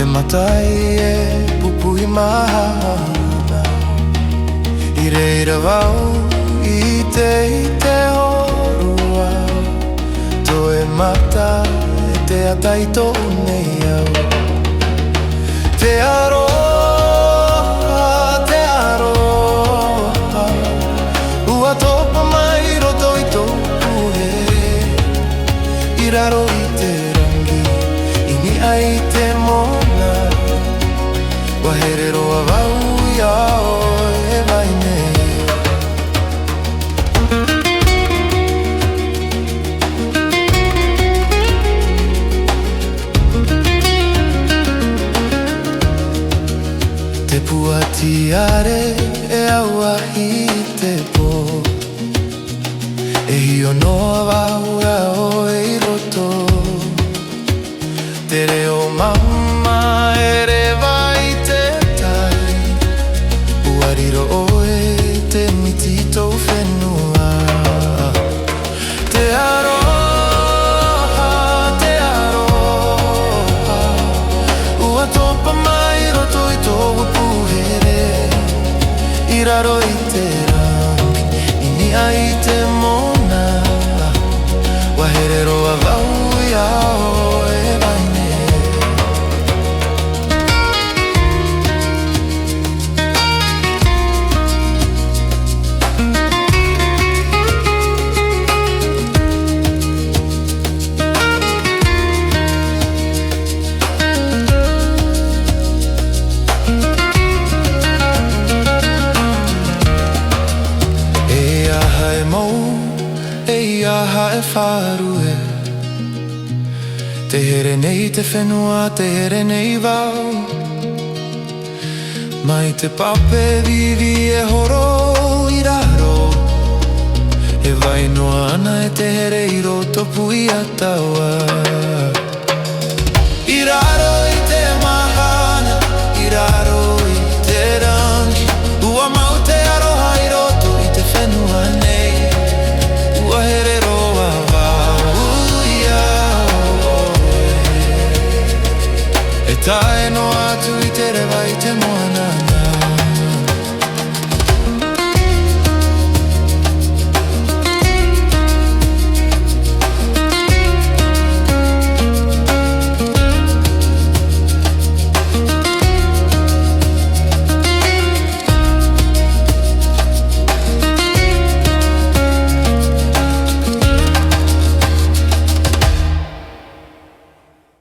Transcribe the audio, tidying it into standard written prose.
matai e pupu I mahana I reira wau I te horua Toe mata e te ataito nei au Te aroha, te aroha Ua topa mai roto I tōku he I raro I te rangi I ni ai te mona Wahere roa wau I ao e vai nei Te puatiare e aua I te pō E hio noa wau a o e I roto Te reo mama e rewa I te tai Uariro oe te miti tō whenua Te aroha, te aroha Ua topa mai roto I tō puhere I raro I te rangi I ni ai te mona Wahere roa wau I ao e vai nei E aha e mau, e aha e wharu e Te here nei te whenua, te here nei wau Mai te pape vivi e horo I raro E vai noa ana e te here I roto pui a taua I raro